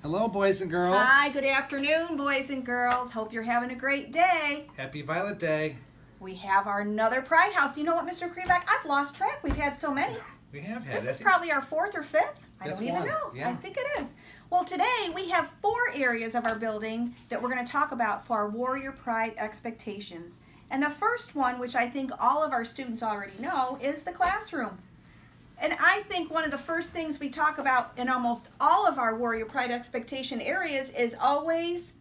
Hello, boys and girls. Hi, good afternoon, boys and girls. Hope you're having a great day. Happy Violet Day. We have our another Pride House. You know what, Mr. Krebeck? I've lost track. We've had so many. We have had. This is probably our fourth or fifth. I don't even one. know. Yeah. I think it is. Well, today we have 4 areas of our building that we're going to talk about for our Warrior Pride expectations. And the first one, which I think all of our students already know, is the classroom. And I think one of the first things we talk about in almost all of our Warrior Pride expectation areas is always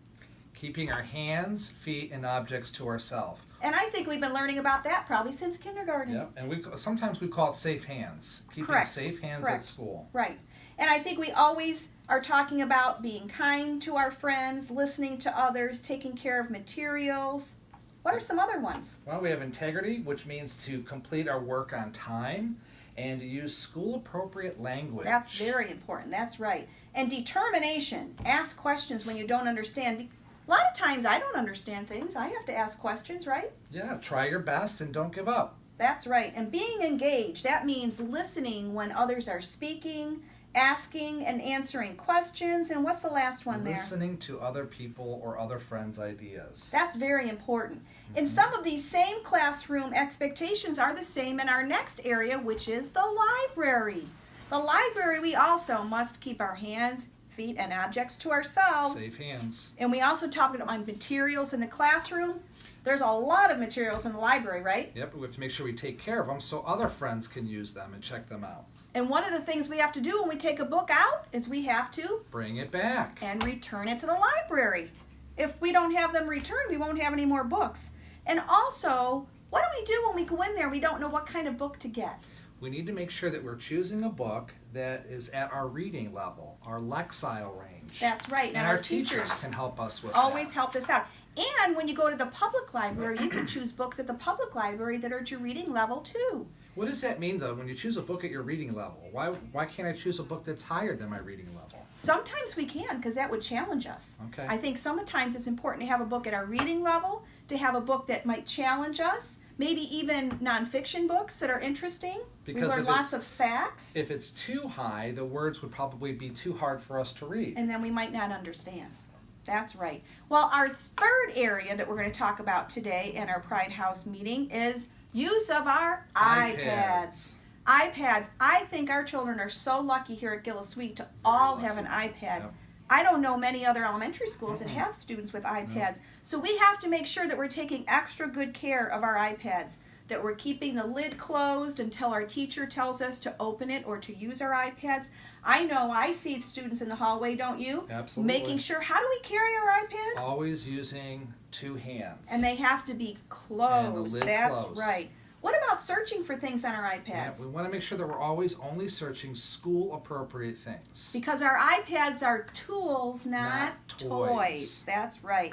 keeping our hands, feet, and objects to ourselves. And I think we've been learning about that probably since kindergarten. Yep. And sometimes we call it safe hands. Keeping Correct. safe hands Correct. at school. Right. And I think we always are talking about being kind to our friends, listening to others, taking care of materials. What are some other ones? Well, we have integrity, which means to complete our work on time and to use school-appropriate language. That's very important. That's right. And determination. Ask questions when you don't understand. A lot of times I don't understand things. I have to ask questions, right? Yeah, try your best and don't give up. That's right. And being engaged, that means listening when others are speaking, asking and answering questions. And what's the last one there? Listening to other people or other friends' ideas. That's very important. And some of these same classroom expectations are the same in our next area, which is the library. The library, we also must keep our hands, feet, and objects to ourselves. Safe hands. And we also talked about materials in the classroom. There's a lot of materials in the library, right? Yep, we have to make sure we take care of them so other friends can use them and check them out. And one of the things we have to do when we take a book out is we have to bring it back and return it to the library. If we don't have them returned, we won't have any more books. And also, what do we do when we go in there? We don't know what kind of book to get. We need to make sure that we're choosing a book that is at our reading level, our Lexile range. That's right. And our teachers can help us with always that. help us out. And when you go to the public library, you can choose books at the public library that are at your reading level too. What does that mean, though, when you choose a book at your reading level? Why can't I choose a book that's higher than my reading level? Sometimes we can, because that would challenge us. Okay. I think sometimes it's important to have a book at our reading level, to have a book that might challenge us, maybe even nonfiction books that are interesting. Because we learn lots of facts. If it's too high, the words would probably be too hard for us to read. And then we might not understand. That's right. Well, our third area that we're going to talk about today in our Pride House meeting is use of our iPads. iPads. I think our children are so lucky here at Gillis-Sweet to all have an iPad. Yep. I don't know many other elementary schools that have students with iPads. So we have to make sure that we're taking extra good care of our iPads, that we're keeping the lid closed until our teacher tells us to open it or to use our iPads. I know I see students in the hallway, don't you? Absolutely. Making sure, how do we carry our iPads? Always using 2 hands. And they have to be closed. And the lid That's closed. right. What about searching for things on our iPads? Yeah, we want to make sure that we're always only searching school-appropriate things. Because our iPads are tools, not toys. That's right.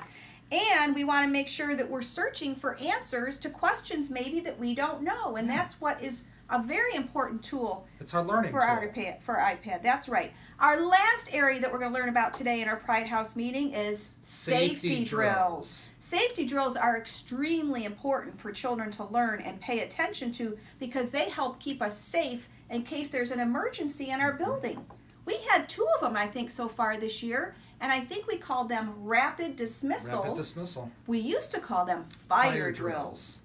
And we want to make sure that we're searching for answers to questions maybe that we don't know. And that's what is a very important tool. It's our learning for tool. our iPad. That's right. Our last area that we're going to learn about today in our Pride House meeting is safety drills. Safety drills are extremely important for children to learn and pay attention to because they help keep us safe in case there's an emergency in our building. We had 2 of them, I think, so far this year, and I think we called them rapid dismissals. Rapid dismissal. We used to call them fire drills.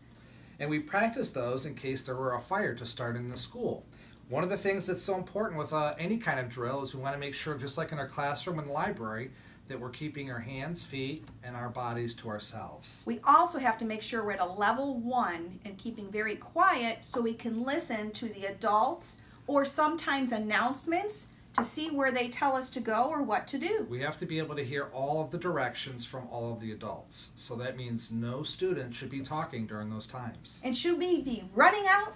And we practiced those in case there were a fire to start in the school. One of the things that's so important with any kind of drill is we want to make sure, just like in our classroom and library, that we're keeping our hands, feet, and our bodies to ourselves. We also have to make sure we're at a level 1 and keeping very quiet so we can listen to the adults or sometimes announcements to see where they tell us to go or what to do. We have to be able to hear all of the directions from all of the adults. So that means no student should be talking during those times. And should we be running out?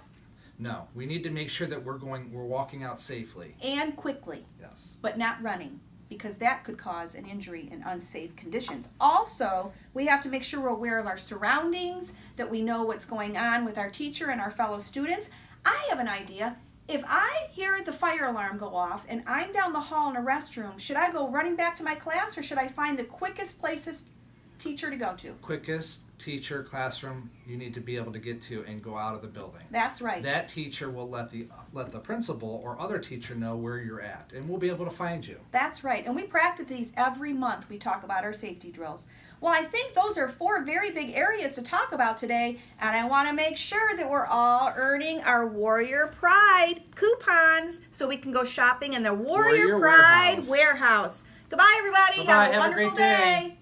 No, we need to make sure that we're walking out safely. And quickly. Yes. But not running, because that could cause an injury in unsafe conditions. Also, we have to make sure we're aware of our surroundings, that we know what's going on with our teacher and our fellow students. I have an idea. If I hear the fire alarm go off and I'm down the hall in a restroom, should I go running back to my class or should I find the quickest teacher to go to. Quickest teacher classroom you need to be able to get to and go out of the building. That's right. That teacher will let the principal or other teacher know where you're at, and we'll be able to find you. That's right. And we practice these every month. We talk about our safety drills. Well, I think those are 4 very big areas to talk about today, and I want to make sure that we're all earning our Warrior Pride coupons so we can go shopping in the Warrior Pride warehouse. Goodbye, everybody. Bye-bye. Have a Have a wonderful great day. day.